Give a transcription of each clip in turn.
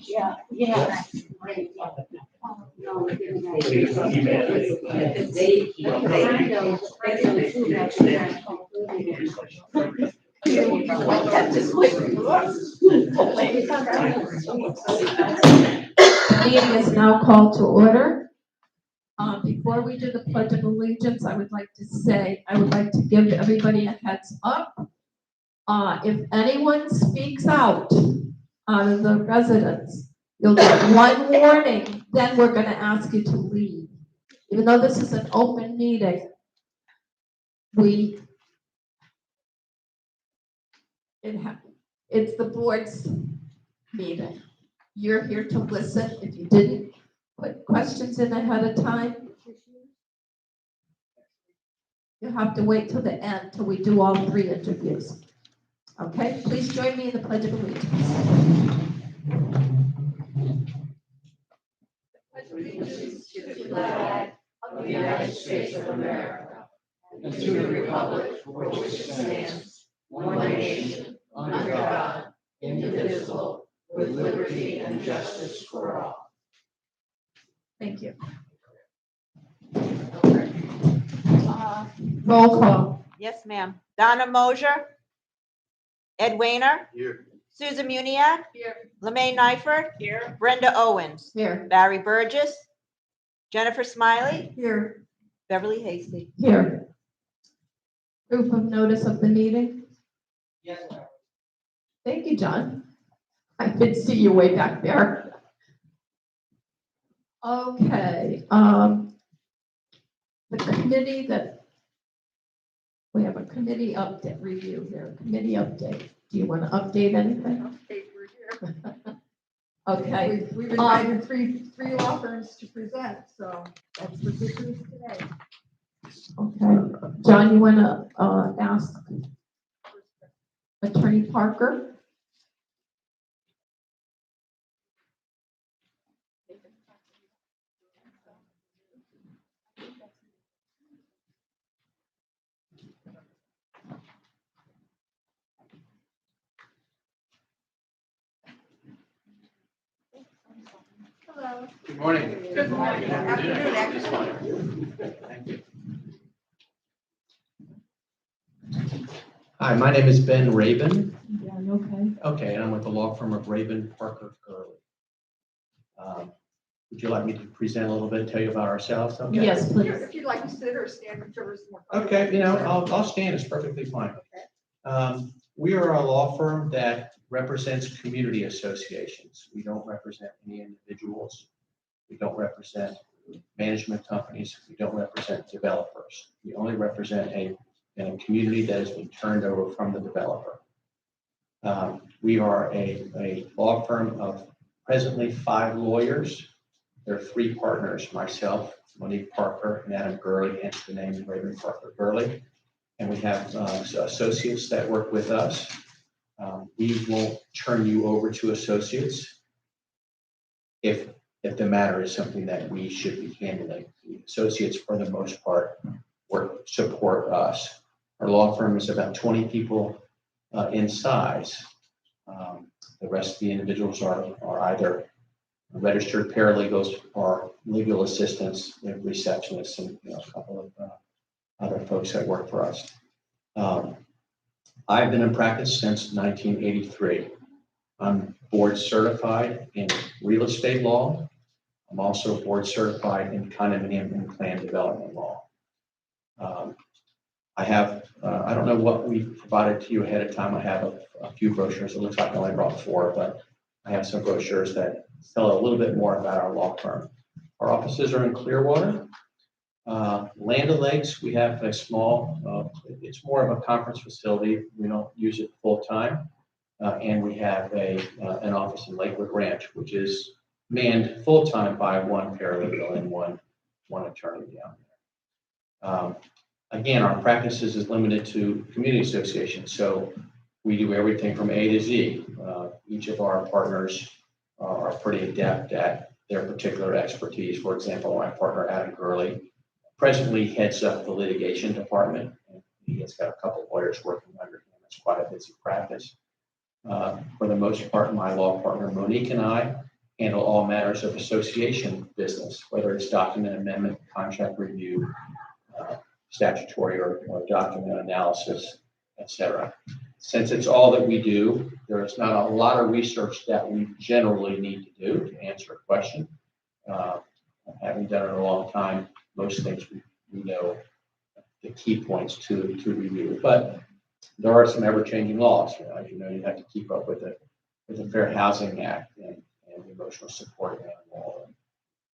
Yeah. The meeting is now called to order. Before we do the Pledge of Allegiance, I would like to give everybody a heads up. If anyone speaks out of the residents, you'll get one warning, then we're gonna ask you to leave. Even though this is an open meeting, it's the board's meeting. You're here to listen. If you didn't put questions in ahead of time, you have to wait till the end, till we do all 3 interviews. Okay, please join me in the Pledge of Allegiance. Pledge allegiance to the flag of the United States of America and to the republic for which it stands, one nation, under God, indivisible, with liberty and justice for all. Thank you. Roll call. Yes, ma'am. Donna Mosier. Ed Weiner. Here. Susan Muniak. Here. LeMay Nyford. Here. Brenda Owens. Here. Barry Burgess. Jennifer Smiley. Here. Beverly Hasty. Here. Proof of notice of the meeting. Yes. Thank you, John. I did see you way back there. Okay, the committee we have a committee update review here, committee update. Do you want to update anything? Okay. We've invited three law firms to present, so that's the good news today. Okay, John, you want to ask Attorney Parker? Hello. Good morning. Good morning. Good Afternoon, afternoon. Thank you. Hi, my name is Ben Rabin. Yeah, okay. Okay, and I'm with the law firm of Rabin, Parker, Gurley. Would you like me to present a little bit, tell you about ourselves? Okay. Yes, please. If you'd like to sit or stand, whichever is more. Okay, I'll stand. It's perfectly fine. We are a law firm that represents community associations. We don't represent any individuals. We don't represent management companies. We don't represent developers. We only represent a community that has been turned over from the developer. We are a law firm of presently 5 lawyers. There are 3 partners, myself, Monique Parker, and Adam Gurley, hence the name Rabin Parker Gurley. And we have associates that work with us. We won't turn you over to associates if the matter is something that we should be handling. The associates, for the most part, support us. Our law firm is about 20 people in size. The rest of the individuals are either registered paralegals or legal assistants, receptionists, and a couple of other folks that work for us. I've been in practice since 1983. I'm board certified in real estate law. I'm also board certified in condominium and plan development law. I have, I don't know what we've provided to you ahead of time. I have a few brochures. It looks like I only brought 4, but I have some brochures that tell a little bit more about our law firm. Our offices are in Clearwater. Land O'Lakes, we have a small, it's more of a conference facility. We don't use it full time. And we have an office in Lakewood Ranch, which is manned full time by 1 paralegal and one attorney down there. Again, our practices is limited to community associations. So we do everything from A to Z. Each of our partners are pretty adept at their particular expertise. For example, my partner, Adam Gurley, presently heads up the litigation department. And he has got a couple of lawyers working under him It's quite a busy practice. For the most part, my law partner Monique and I handle all matters of association business, whether it's document amendment, contract review, statutory or document analysis, etc. Since it's all that we do, there is not a lot of research that we generally need to do to answer a question. Having done it a long time, most things we know the key points to review. But there are some ever-changing laws. As you know, you have to keep up with the Fair Housing Act and the emotional support manual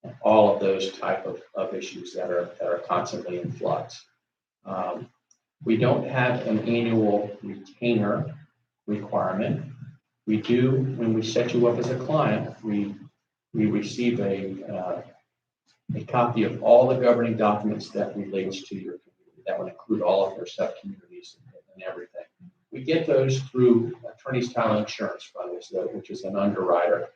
and all of those type of issues that are constantly in flux. We don't have an annual retainer requirement. We do, when we set you up as a client, we receive a copy of all the governing documents that relates to your community. That would include all of their sub-communities and everything. We get those through Attorney's Title Insurance Fund, which is an underwriter,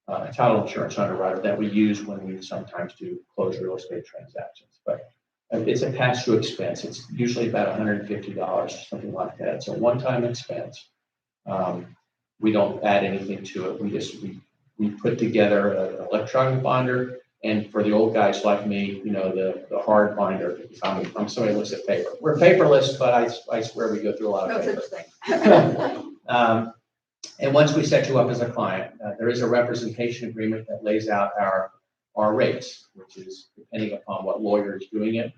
a title insurance underwriter that we use when we sometimes do closed real estate transactions. But it's a pass-through expense. It's usually about $150, something like that. It's a one-time expense. We don't add anything to it. We put together an electronic binder. And for the old guys like me, the hard binder, because I'm somebody who looks at paper. We're paperless, but I swear we go through a lot of No paper. such thing. And once we set you up as a client, there is a representation agreement that lays out our rates, which is depending upon what lawyer is doing it.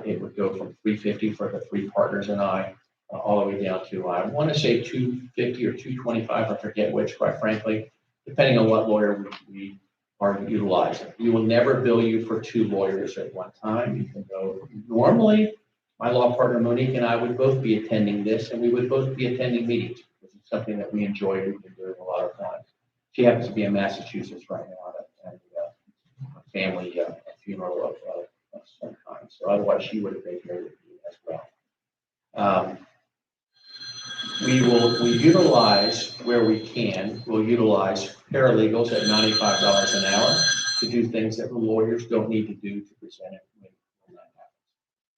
It would go from $350 for the three partners and I, all the way down to, I want to say $250 or $225, I forget which, quite frankly, depending on what lawyer we are utilizing. We will never bill you for two lawyers at one time. You can go, normally, my law partner Monique and I would both be attending this, and we would both be attending meetings. This is something that we enjoy. We've been doing a lot of times. She happens to be in Massachusetts right now at a family funeral of some kind. So otherwise, she would have been here with me as well. We utilize where we can. We'll utilize paralegals at $95 an hour to do things that the lawyers don't need to do to present it when that happens.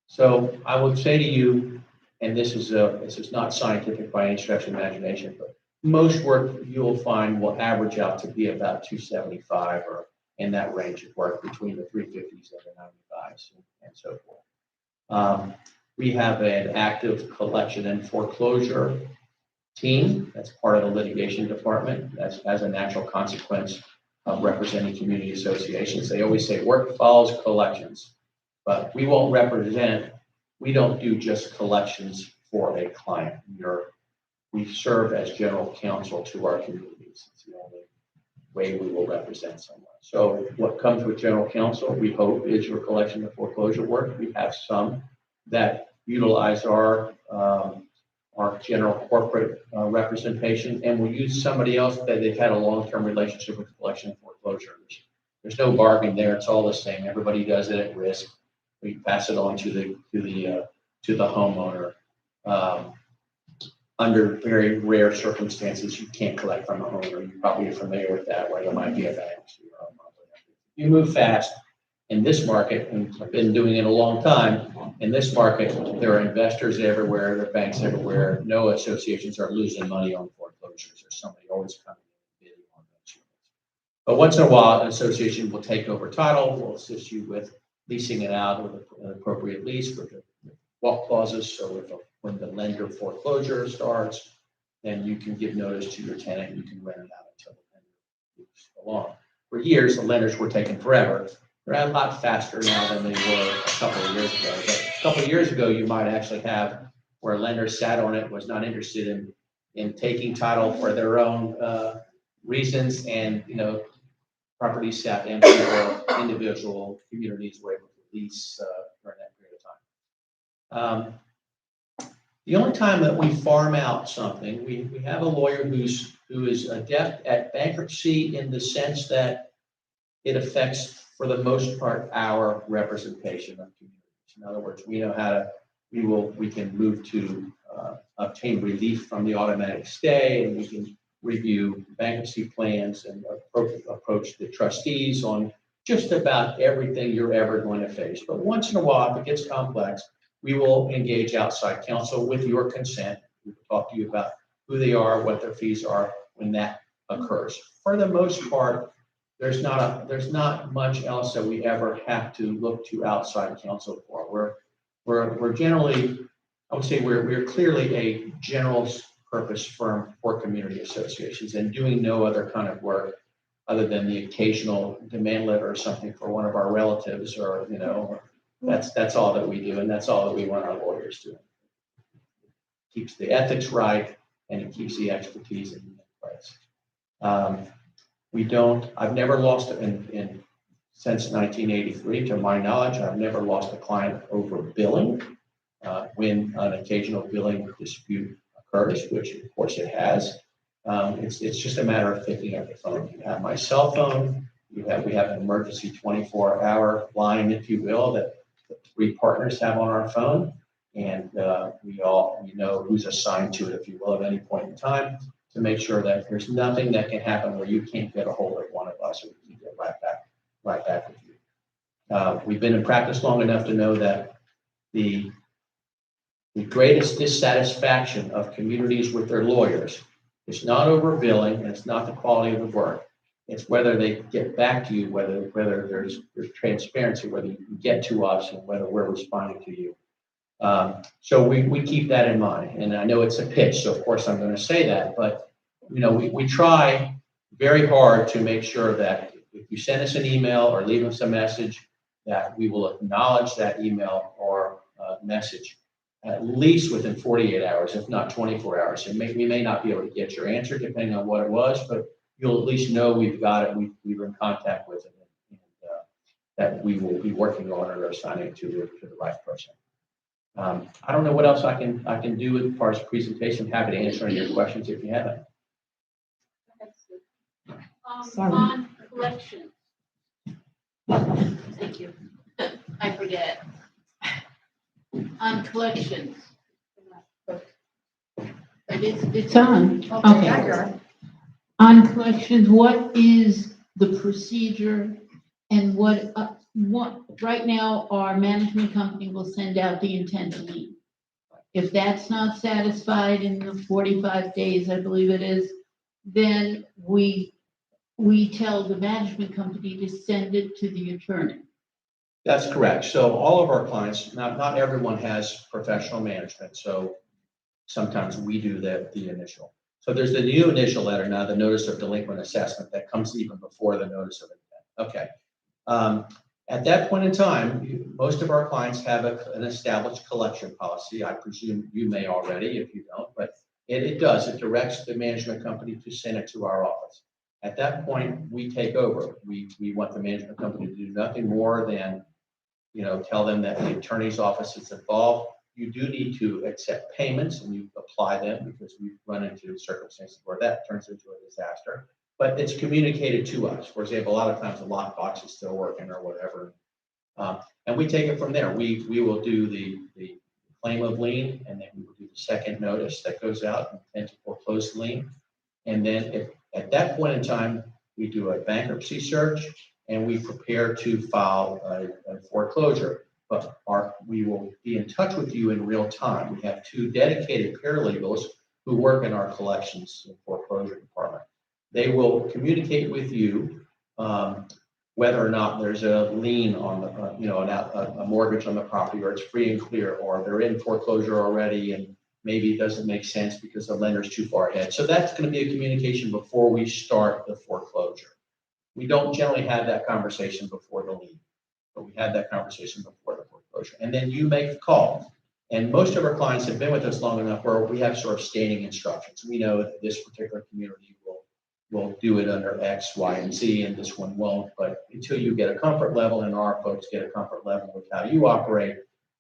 So I would say to you, and this is not scientific by any stretch of imagination, but most work you'll find will average out to be about $275 or in that range of work between the $350s and the $95s and so forth. We have an active collection and foreclosure team that's part of the litigation department. That's as a natural consequence of representing community associations. They always say work follows collections, but we won't represent, we don't do just collections for a client. We serve as general counsel to our communities. It's the only way we will represent someone. So what comes with general counsel, we hope, is your collection and foreclosure work. We have some that utilize our general corporate representation, and we'll use somebody else that they've had a long-term relationship with collection and foreclosure. There's no bargain there. It's all the same. Everybody does it at risk. We pass it on to the homeowner. Under very rare circumstances, you can't collect from a homeowner. You probably are familiar with that, where there might be a bankruptcy. You move fast. In this market, and I've been doing it a long time, in this market, there are investors everywhere, there are banks everywhere. No associations are losing money on foreclosures. There's somebody always coming in and bidding on those units. But once in a while, an association will take over title, will assist you with leasing it out with an appropriate lease with the walk clauses. So when the lender foreclosure starts, then you can give notice to your tenant, you can rent it out until the lender moves along. For years, the lenders were taking forever. They're a lot faster now than they were a couple of years ago. But a couple of years ago, you might actually have where a lender sat on it, was not interested in taking title for their own reasons, and properties sat empty or individual communities were able to lease during that period of time. The only time that we farm out something, we have a lawyer who is adept at bankruptcy in the sense that it affects, for the most part, our representation of communities. In other words, we know how we can move to obtain relief from the automatic stay, and we can review bankruptcy plans and approach the trustees on just about everything you're ever going to face. But once in a while, if it gets complex, we will engage outside counsel with your consent. We will talk to you about who they are, what their fees are when that occurs. For the most part, there's not much else that we ever have to look to outside counsel for. We're generally, I would say we're clearly a general purpose firm for community associations and doing no other kind of work other than the occasional demand letter or something for one of our relatives, or, that's all that we do, and that's all that we want our lawyers doing. Keeps the ethics right, and it keeps the expertise in place. I've never lost since 1983, to my knowledge, I've never lost a client over billing. When an occasional billing dispute occurs, which of course it has, it's just a matter of picking up the phone. You have my cell phone. We have an emergency 24-hour line, if you will, that the 3 partners have on our phone, and we know who's assigned to it, if you will, at any point in time, to make sure that there's nothing that can happen where you can't get a hold of one of us, or we can get right back with you. We've been in practice long enough to know that the greatest dissatisfaction of communities with their lawyers is not over billing, and it's not the quality of the work. It's whether they get back to you, whether there's transparency, whether you can get to us, and whether we're responding to you. So we keep that in mind. And I know it's a pitch, so of course I'm going to say that, but we try very hard to make sure that if you send us an email or leave us a message, that we will acknowledge that email or message at least within 48 hours, if not 24 hours. We may not be able to get your answer depending on what it was, but you'll at least know we've got it, we were in contact with it, and that we will be working on it or assigning it to the right person. I don't know what else I can do as far as presentation. Happy to answer any of your questions if you have any. Sorry. On collections. Thank you. I forget. On collections. It's on. Now Okay. you're- On collections, what is the procedure, and what right now our management company will send out the intent to leave. If that's not satisfied in the 45 days, I believe it is, then we tell the management company to send it to the attorney. That's correct. So all of our clients, not everyone has professional management, so sometimes we do the initial. So there's the new initial letter now, the notice of delinquent assessment, that comes even before the notice of intent. Okay. At that point in time, most of our clients have an established collection policy. I presume you may already, if you don't, but it does. It directs the management company to send it to our office. At that point, we take over. We want the management company to do nothing more than, tell them that the attorney's office is involved. You do need to accept payments, and you apply them, because we've run into circumstances where that turns into a disaster. But it's communicated to us. For example, a lot of times the lockbox is still working or whatever. And we take it from there. We will do the claim of lien, and then we will do the second notice that goes out, intent to foreclose the lien. And then at that point in time, we do a bankruptcy search, and we prepare to file a foreclosure. But we will be in touch with you in real time. We have 2 dedicated paralegals who work in our collections and foreclosure department. They will communicate with you whether or not there's a lien on the, a mortgage on the property, or it's free and clear, or they're in foreclosure already, and maybe it doesn't make sense because the lender's too far ahead. So that's going to be a communication before we start the foreclosure. We don't generally have that conversation before the lien, but we had that conversation before the foreclosure. And then you make the call. And most of our clients have been with us long enough where we have sort of standing instructions. We know that this particular community will do it under X, Y, and Z, and this one won't. But until you get a comfort level, and our folks get a comfort level with how you operate,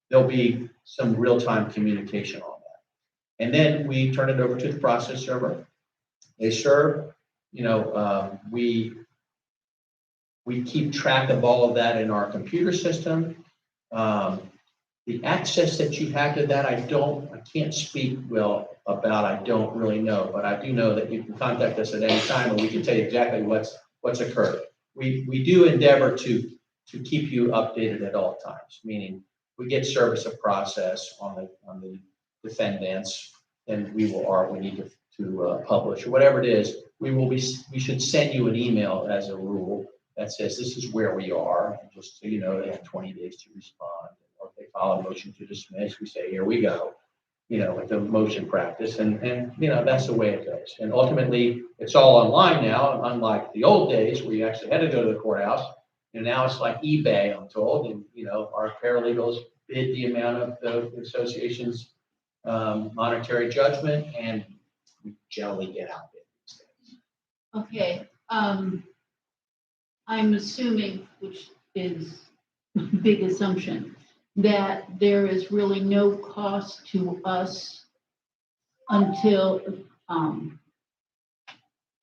there'll be some real-time communication on that. And then we turn it over to the process server. They serve, we keep track of all of that in our computer system. The access that you have to that, I can't speak well about. I don't really know, but I do know that you can contact us at any time, and we can tell you exactly what's occurred. We do endeavor to keep you updated at all times, meaning we get service of process on the defendants and we will, or we need to publish, or whatever it is, we should send you an email as a rule that says this is where we are, and just so you know, they have 20 days to respond. Or if they file a motion to dismiss, we say, here we go, with the motion practice, and that's the way it goes. And ultimately, it's all online now, unlike the old days where you actually had to go to the courthouse. And now it's like eBay, I'm told, and our paralegals bid the amount of the association's monetary judgment, and we generally get out there these days. Okay, I'm assuming, which is a big assumption, that there is really no cost to us until,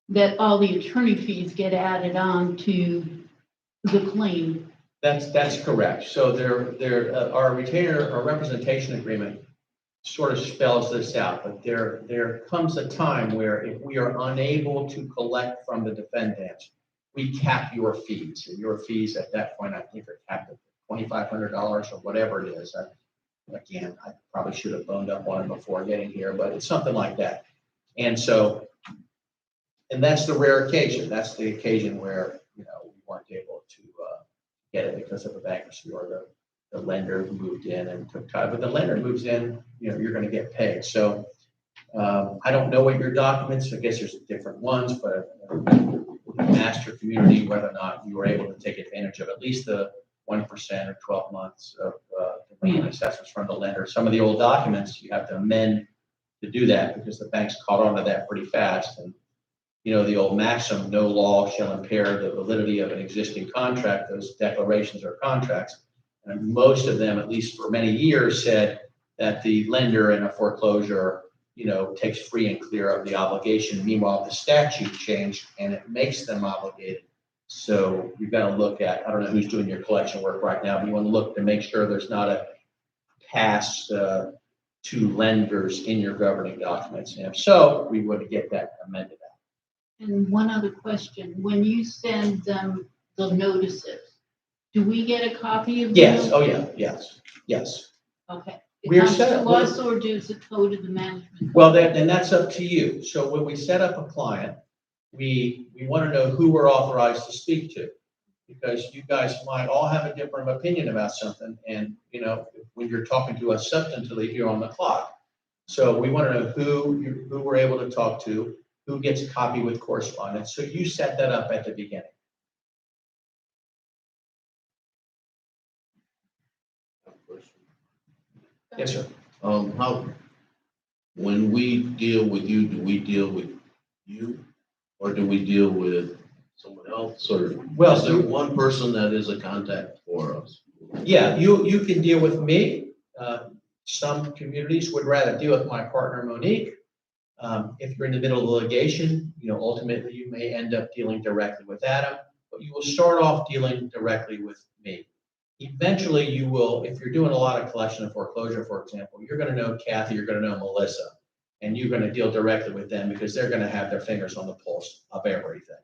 that all the attorney fees get added on to the claim. That's correct. So our retainer, our representation agreement sort of spells this out, but there comes a time where if we are unable to collect from the defendants, we cap your fees. And your fees at that point, I think, are capped at $2,500 or whatever it is. Again, I probably should have boned up on it before getting here, but it's something like that. And that's the rare occasion. That's the occasion where, we weren't able to get it because of a bankruptcy, or the lender moved in and took time. But the lender moves in, you're going to get paid. So I don't know what your documents, I guess there's different ones, but master community, whether or not you were able to take advantage of at least the 1% or 12 months of delinquent assessments from the lender. Some of the old documents you have to amend to do that because the banks caught on to that pretty fast. And the old maxim, no law shall impair the validity of an existing contract. Those declarations are contracts. And most of them, at least for many years, said that the lender in a foreclosure, takes free and clear of the obligation. Meanwhile, the statute changed and it makes them obligated. So you've got to look at, I don't know who's doing your collection work right now, but you want to look to make sure there's not a pass to lenders in your governing documents. And if so, we would get that amended out. And one other question, when you send them the notices, do we get a copy of the Yes, notice? oh yeah, yes. Okay. We are It comes set- to us, or does it go to the management? Well, then that's up to you. So when we set up a client, we want to know who we're authorized to speak to, because you guys might all have a different opinion about something. And, when you're talking to us substantively, you're on the clock. So we want to know who we're able to talk to, who gets copied with correspondence. So you set that up at the beginning. Yes, sir. When we deal with you, do we deal with you, or do we deal with someone else, or Well, is there one person that is a contact for us? Yeah, you can deal with me. Some communities would rather deal with my partner Monique. If you're in the middle of litigation, ultimately you may end up dealing directly with Adam, but you will start off dealing directly with me. Eventually you will, if you're doing a lot of collection and foreclosure, for example, you're going to know Kathy, you're going to know Melissa, and you're going to deal directly with them because they're going to have their fingers on the pulse of everything.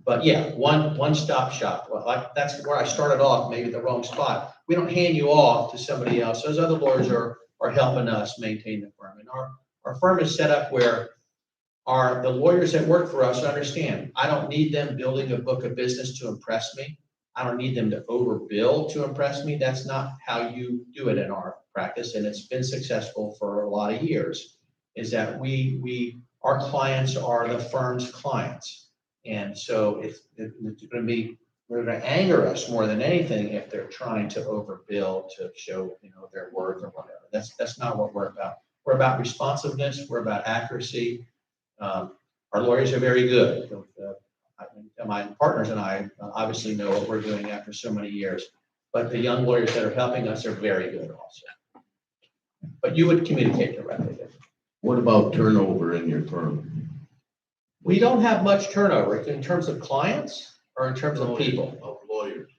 But yeah, one-stop shop. Well, that's where I started off, maybe the wrong spot. We don't hand you off to somebody else. Those other lawyers are helping us maintain the firm. And our firm is set up where the lawyers that work for us understand, I don't need them building a book of business to impress me. I don't need them to overbill to impress me. That's not how you do it in our practice. And it's been successful for a lot of years, is that our clients are the firm's clients. And so it's going to anger us more than anything if they're trying to overbill to show, their worth or whatever. That's not what we're about. We're about responsiveness. We're about accuracy. Our lawyers are very good. My partners and I obviously know what we're doing after so many years, but the young lawyers that are helping us are very good also. But you would communicate directly with them. What about turnover in your firm? We don't have much turnover in terms of clients or in terms of people. Of lawyers.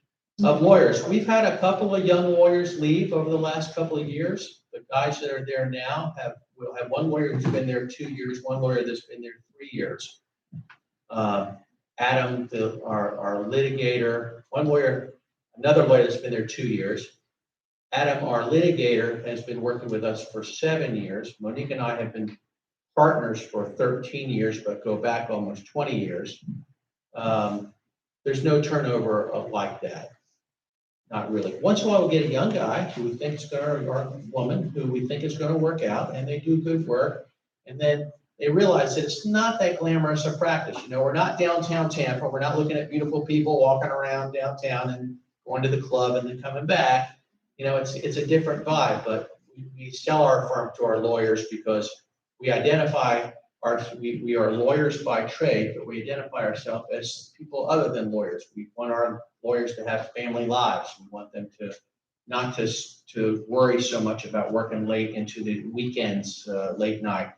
Of lawyers. We've had a couple of young lawyers leave over the last couple of years. The guys that are there now we'll have one lawyer who's been there 2 years, one lawyer that's been there 3 years. Adam, our litigator, another lawyer that's been there 2 years. Adam, our litigator, has been working with us for 7 years. Monique and I have been partners for 13 years, but go back almost 20 years, there's no turnover like that. Not really. Once in a while, we'll get a young guy who we think is going to, or a woman who we think is going to work out, and they do good work. And then they realize that it's not that glamorous a practice. You know, we're not downtown Tampa. We're not looking at beautiful people walking around downtown and going to the club and then coming back. You know, it's a different vibe, but we sell our firm to our lawyers because we identify we are lawyers by trade, but we identify ourselves as people other than lawyers. We want our lawyers to have family lives. We want them to not to worry so much about working late into the weekends, late night.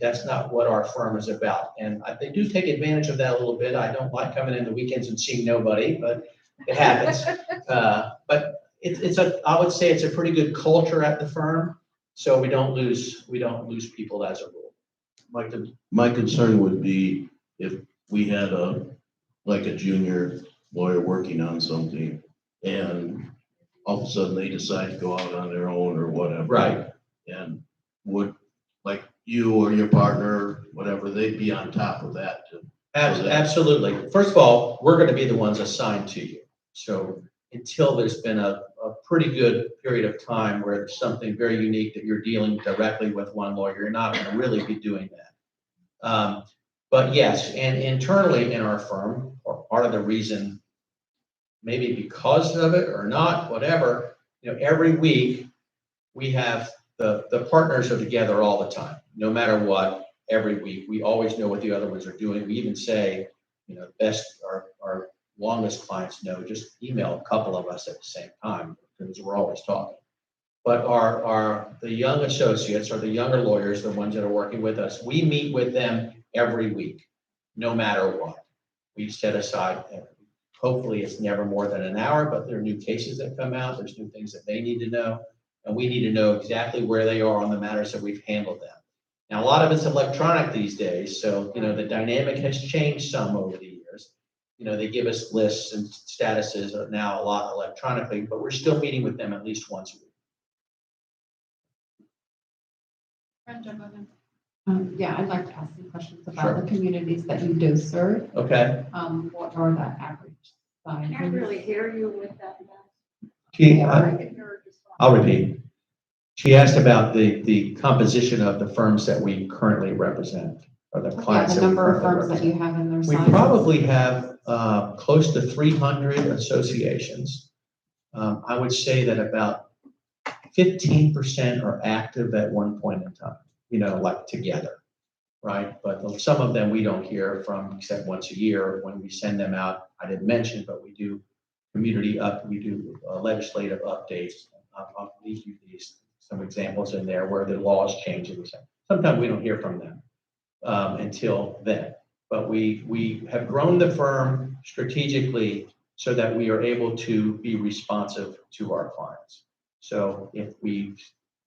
That's not what our firm is about. And they do take advantage of that a little bit. I don't like coming in the weekends and seeing nobody, but it happens. But I would say it's a pretty good culture at the firm. So we don't lose people as a rule. My concern would be if we had a junior lawyer working on something and all of a sudden they decide to go out on their own or whatever. Right. And would, like you or your partner, whatever, they'd be on top of that too. Absolutely. First of all, we're going to be the ones assigned to you. So until there's been a pretty good period of time where it's something very unique that you're dealing directly with one lawyer, you're not going to really be doing that. But yes, and internally in our firm, or part of the reason, maybe because of it or not, whatever, every week we have the partners are together all the time, no matter what. Every week, we always know what the other ones are doing. We even say, our longest clients know, just email a couple of us at the same time because we're always talking. But the young associates or the younger lawyers, the ones that are working with us, we meet with them every week, no matter what. We set aside, hopefully it's never more than an hour, but there are new cases that come out. There's new things that they need to know. And we need to know exactly where they are on the matters that we've handled them. Now, a lot of it's electronic these days. So, the dynamic has changed some over the years. They give us lists and statuses are now a lot electronically, but we're still meeting with them at least once a week. Yeah, I'd like to ask some questions Sure. about the communities that you do serve. Okay. What are the average size? I can't really hear you with that. I can hear her just fine. I'll repeat. She asked about the composition of the firms that we currently represent, or the Yeah, clients the that we number of currently firms that represent. you have in their We sizes. probably have close to 300 associations. I would say that about 15% are active at one point in time, like together, right? But some of them we don't hear from except once a year when we send them out. I didn't mention, but we do legislative updates. I'll leave you some examples in there where the laws change. Sometimes we don't hear from them until then. But we have grown the firm strategically so that we are able to be responsive to our clients. So if we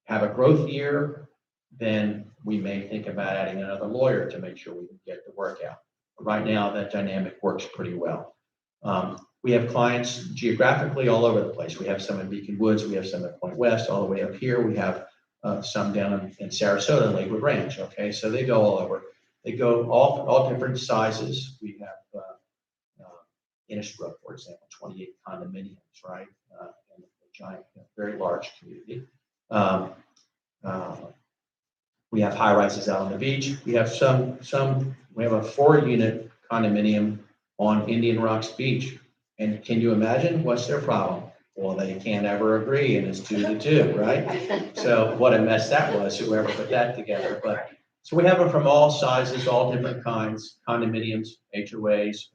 have a growth year, then we may think about adding another lawyer to make sure we can get the work out. But right now, that dynamic works pretty well. We have clients geographically all over the place. We have some in Beacon Woods, we have some at Point West, all the way up here. We have some down in Sarasota and Lakewood Ranch. Okay, so they go all over. They go all different sizes. We have Innisbrook, for example, 28 condominiums, right? And a giant, very large community. We have high rises out on the beach. We have we have a 4-unit condominium on Indian Rocks Beach. And can you imagine what's their problem? Well, they can't ever agree, and it's 2 to 2, right? So what a mess that was, whoever put that together. But so we have them from all sizes, all different kinds, condominiums, HOAs,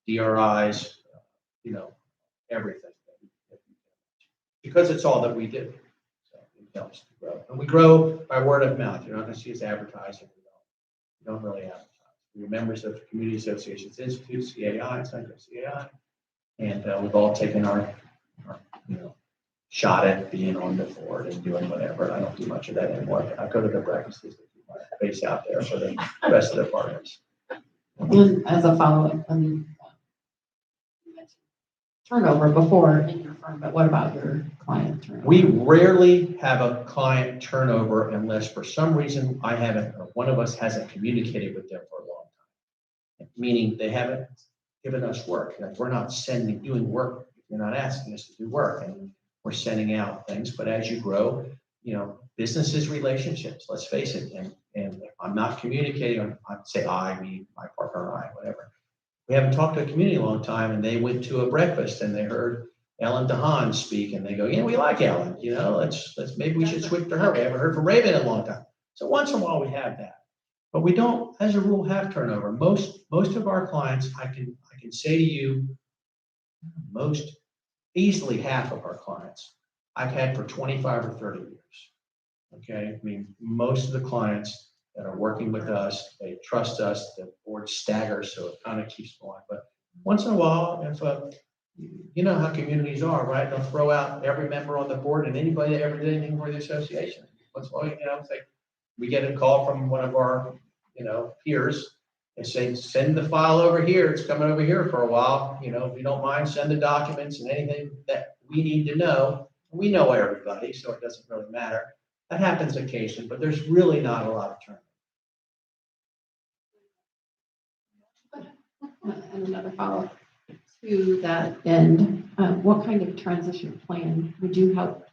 DRIs, everything. Because it's all that we do. So it helps to grow. And we grow by word of mouth. You're not going to see us advertising. We don't really advertise. We're members of Community Associations Institute, CAI, Central CAI. And we've all taken our shot at being on the board and doing whatever. I don't do much of that anymore. I go to the breakfasts to keep my face out there for the rest of the partners. And as a follow-up, you mentioned turnover before in your firm, but what about your client turnover? We rarely have a client turnover unless for some reason I haven't, or one of us hasn't communicated with them for a long time. Meaning they haven't given us work. Like we're not doing work. You're not asking us to do work and we're sending out things. But as you grow, business is relationships, let's face it. And if I'm not communicating, I'd say me, my partner, whatever. We haven't talked to a community in a long time and they went to a breakfast and they heard Ellen DeHaan speak and they go, we like Ellen, let's maybe we should switch to her. We haven't heard from Raven in a long time. So once in a while we have that, but we don't, as a rule, have turnover. Most of our clients, I can say to you, most easily half of our clients I've had for 25 or 30 years. Okay, I mean, most of the clients that are working with us, they trust us, the board staggers, so it kind of keeps going. But once in a while, if you know how communities are, right? They'll throw out every member on the board and anybody that ever did anything for the association. Once in a while, it's like we get a call from one of our, peers and say, send the file over here. It's coming over here for a while. If you don't mind, send the documents and anything that we need to know. We know everybody, so it doesn't really matter. That happens occasionally, but there's really not a lot of turnover. And another follow-up to that end, what kind of transition plan would you help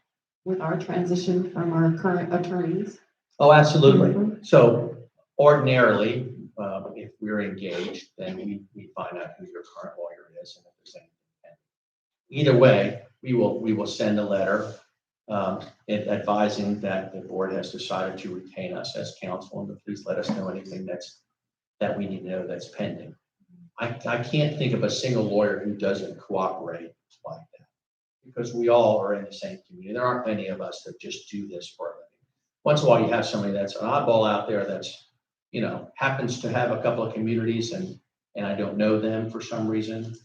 with our transition from our current attorneys? Oh, absolutely. So ordinarily, if we're engaged, then we find out who your current lawyer is and if there's anything. Either way, we will send a letter advising that the board has decided to retain us as counsel and to please let us know anything that we need to know that's pending. I can't think of a single lawyer who doesn't cooperate like that because we all are in the same community. There aren't many of us that just do this for a living. Once in a while, you have somebody that's an oddball out there that's, happens to have a couple of communities and I don't know them for some reason.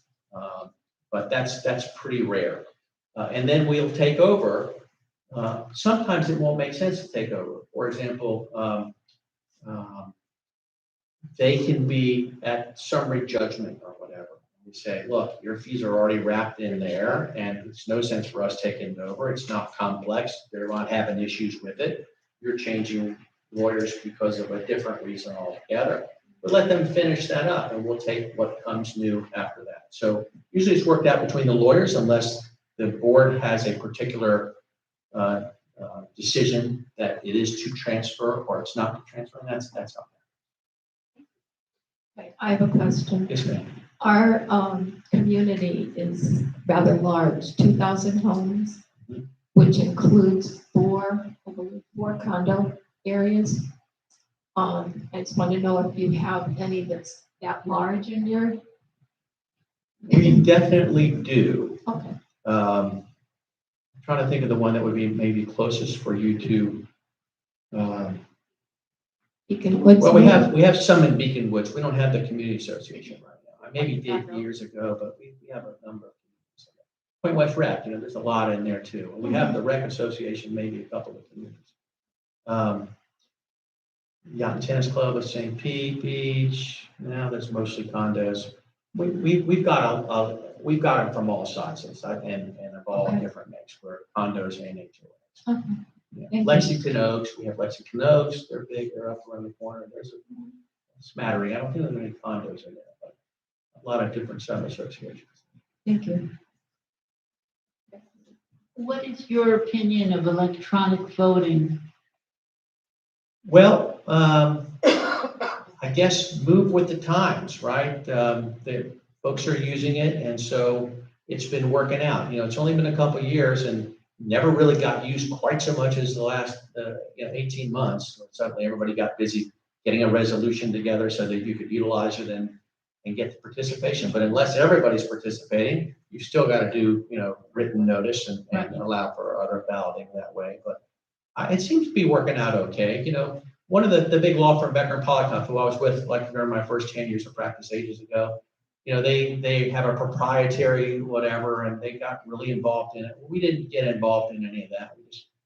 But that's pretty rare. And then we'll take over. Sometimes it won't make sense to take over. For example, they can be at summary judgment or whatever. We say, look, your fees are already wrapped in there and it's no sense for us taking it over. It's not complex. They're not having issues with it. You're changing lawyers because of a different reason altogether. But let them finish that up and we'll take what comes new after that. So usually it's worked out between the lawyers unless the board has a particular decision that it is to transfer or it's not to transfer. And that's how. Okay, I have a question. Yes, ma'am. Our community is rather large, 2,000 homes, which includes four condo areas. I just want to know if you have any that's that large in your. We definitely do. Okay. I'm trying to think of the one that would be maybe closest for you to. Beacon Woods. Well, we have some in Beacon Woods. We don't have the community association right now. I maybe did years ago, but we have a number of. Point West Rec, there's a lot in there too. We have the Rec Association, maybe a couple of communities. Yacht Tennis Club of St. Pete Beach. Now there's mostly condos. We've got them from all sizes and of all different makes. We're condos and HOAs. Okay. Yeah. Lexington Oaks, we have Lexington Oaks. They're big. They're up around the corner. There's a smattering. I don't think there's many condos in there, but a lot of different sub associations. Thank you. What is your opinion of electronic voting? Well, I guess move with the times, right? The folks are using it, and so it's been working out. It's only been a couple of years and never really got used quite so much as the last 18 months. Suddenly everybody got busy getting a resolution together so that you could utilize it and get the participation. But unless everybody's participating, you still got to do written notice and allow for other balloting that way. But it seems to be working out okay. One of the big law firm, Becker and Polikoff, who I was with like during my first 10 years of practice ages ago, they have a proprietary whatever, and they got really involved in it. We didn't get involved in any of that.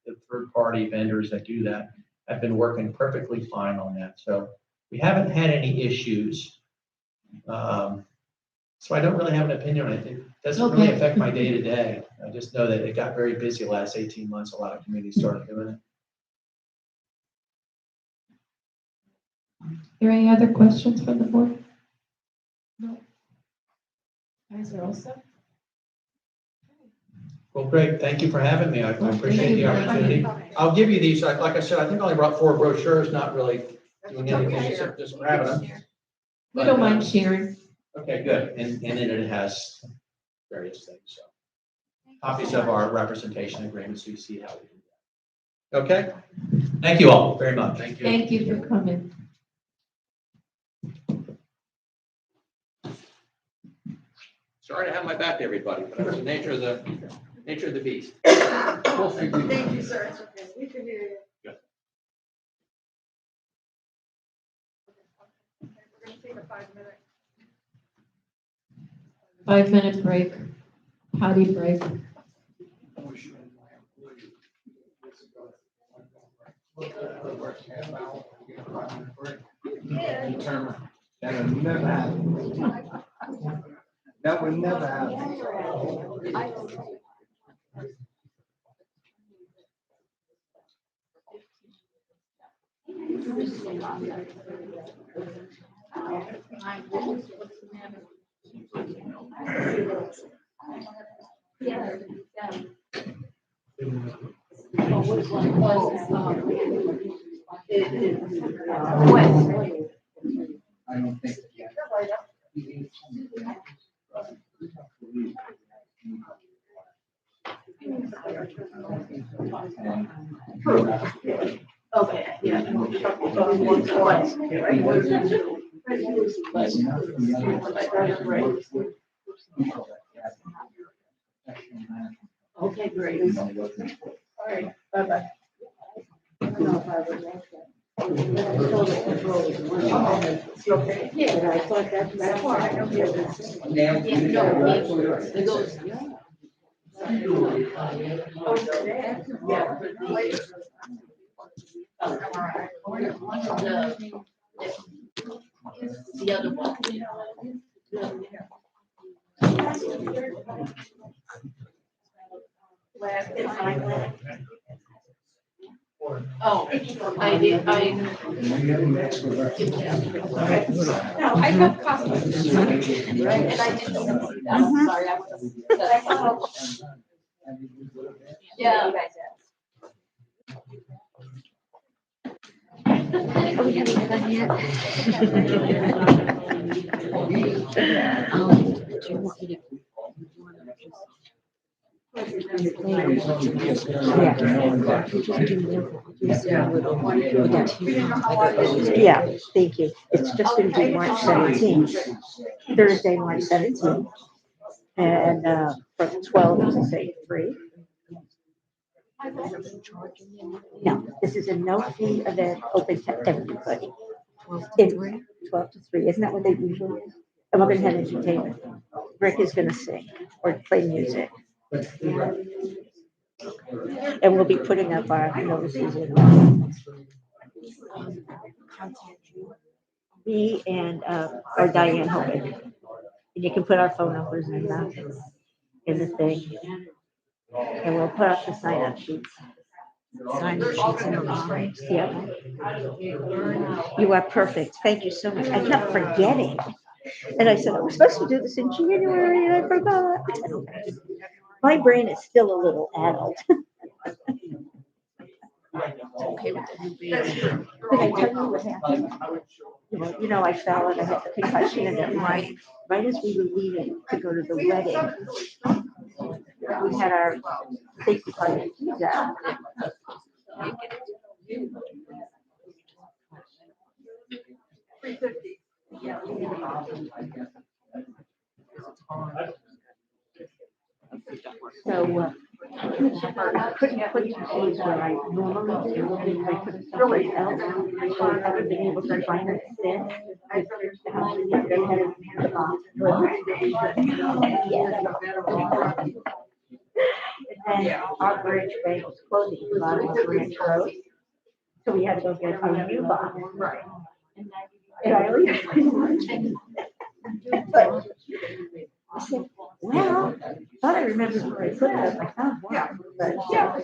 The third-party vendors that do that have been working perfectly fine on that. So we haven't had any issues. So I don't really have an opinion on it. It doesn't really Okay. affect my day-to-day. I just know that it got very busy the last 18 months. A lot of communities started doing it. Are there any other questions from the board? No. Guys are all set? Well, great. Thank you for having me. I Well, appreciate thank the you for opportunity. I'll give you these. Like I said, I think I only brought 4 brochures, not really doing anything except just grabbing them. We don't mind sharing. Okay, good. And in it has various things, so. Copies of our representation agreement, so you see how we do that. Okay? Thank you all very much. Thank you. Thank you for coming. Sorry to have my back to everybody, but that's the nature of the beast. Thank you, sir. It's okay. We can hear you. Good. Okay, we're gonna take a 5-minute. 5-minute break, potty break. That would never happen. That would never happen. 'Cause I don't think. Okay, yeah. Okay, great. All right, bye-bye. Okay, yeah, I thought that's why. The other one. Oh, I did, No, I have copies. And I didn't. I'm sorry, I was. Yeah. Oh, we haven't even done yet. Do you want me to? Yeah. Yeah, thank you. It's just gonna be March 17th, Thursday, March 17th. And from 12 to say 3. No, this is a no-fee event open to everybody. 12 to 3, isn't that what they usually is? And we're gonna have entertainment. Rick is gonna sing or play music. And we'll be putting up our notices in me and or Diane Hogan. And you can put our phone numbers in the thing. And we'll put up the sign-up sheets. Sign-up sheets in the office. Yeah. You are perfect. Thank you so much. I kept forgetting. And I said, I was supposed to do this in January and I forgot. My brain is still a little adult. Okay with the new baby. Did I tell you what happened? You know, I fell and I had the concussion and then right as we were leaving to go to the wedding, we had our safety car keys out. So I couldn't put the keys where I normally do. I put it someplace else. So I've never been able to find it since. I searched the house and they had it in the box. And then our branch bank was closing at the bottom of Branch Road. So we had to go get a new box. And I only but remember when I put it, I was like, oh, wow. But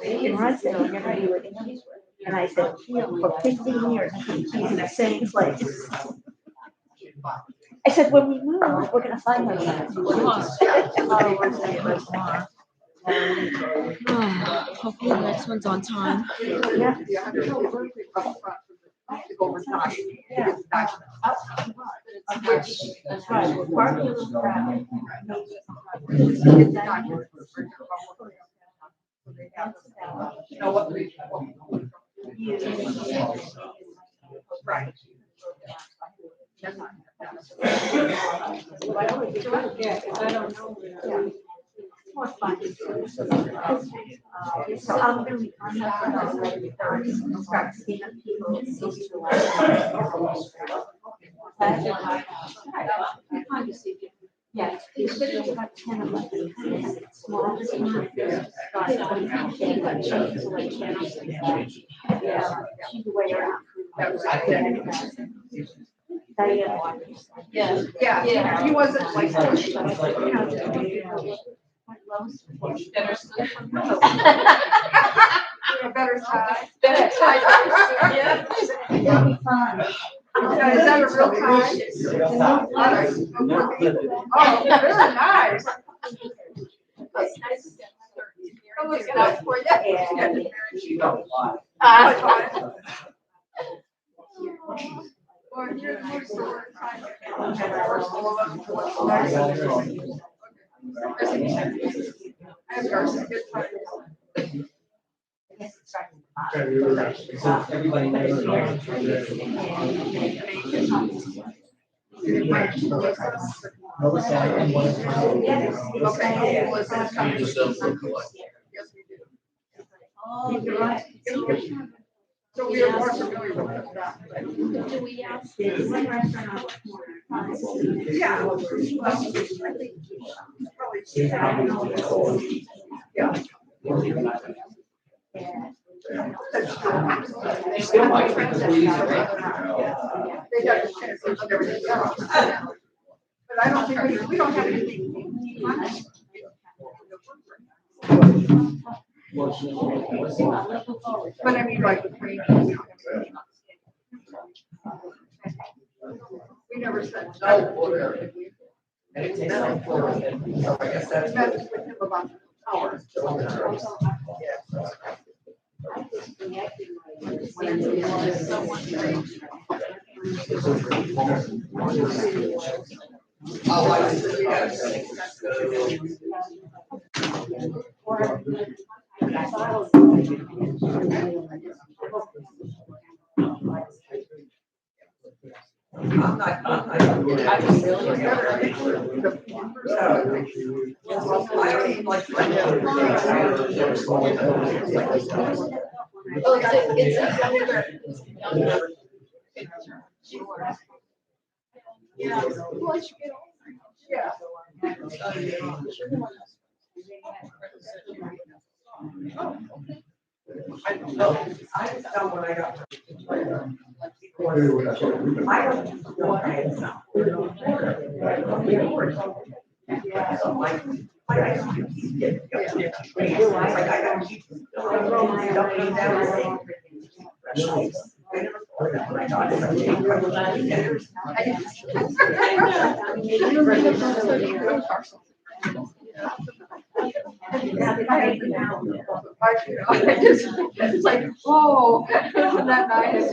and Ron said he never knew what the keys were. And I said, for 15 years, I keep keys in the same place. I said, when we move, we're gonna find those. Hopefully the next one's on time. Yeah. That's right. We're parking in the crowd. You know what? Right. So I'm gonna be start seeing people. Yeah, it's been about 10 or 11. Small, just not. Yeah, she's way around. Yeah, yeah, he wasn't like. Better side. Better side. Yeah. It'll be fun. Is that a real tie? Oh, very nice. That looks good for you. Well, here's more sword. I have yours. Good time. Everybody knows. Okay. Just don't look alike. So we are more familiar with that. Do we ask? Yeah. Well, I think probably. Yeah. They still might. They got the chance to look everything else. But I don't think we don't have anything. But I mean, like the train. We never said. And it takes like 4 minutes. So I guess that's. Met with him about hours. Yeah. Yeah. I don't know. I just know when I got. I don't know what I know. I gotta keep. It's like, whoa, isn't that nice?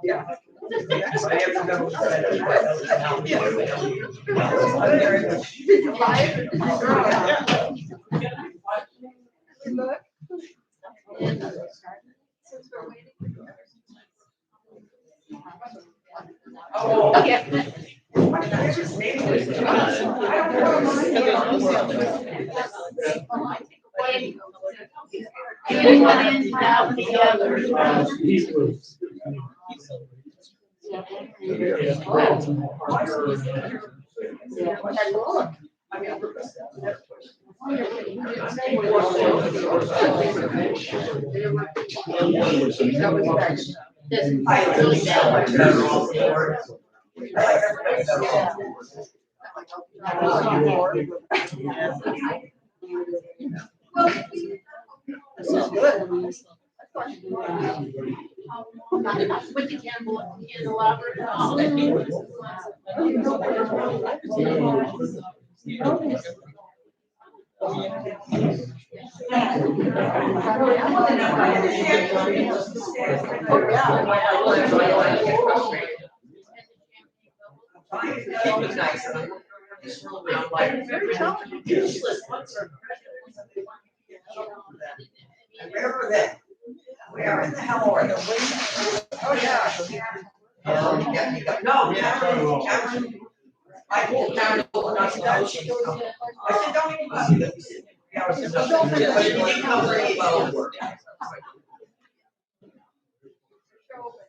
Yeah. Oh, yeah. I just made it. One end, out the other. Really bad. This is good. With the candelabra. Where are they? Where in the hell are they? Oh, yeah. No, Cameron. I told Cameron, I said, don't she go? I said, don't even bother them. Yeah, I said, don't. But it didn't come very well.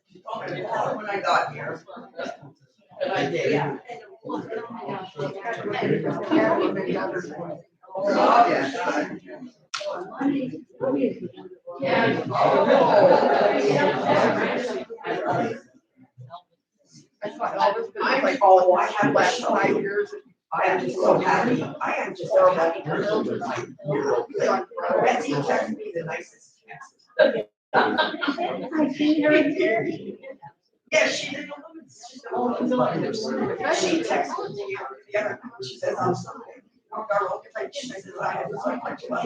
She told me to call when I got here. And I did. Oh, yeah. I thought Elvis was like, oh, I had last 5 years. I am just so happy. I am just so happy. Betsy texted me the nicest text. Yeah, she didn't. She texted me the other. She says, I'm sorry. Oh, girl, if I did, I said, I had so much love.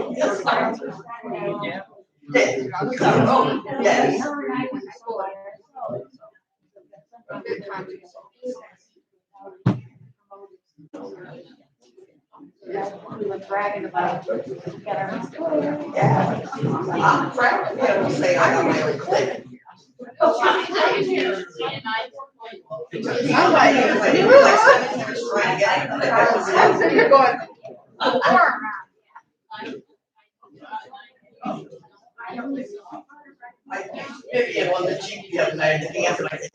Yeah. Oh, yes. We were bragging about Yeah. I'm proud of him to say I got my own clinic. I'm sitting here going, Vivian on the Jeep the other night, and he asked, and I said,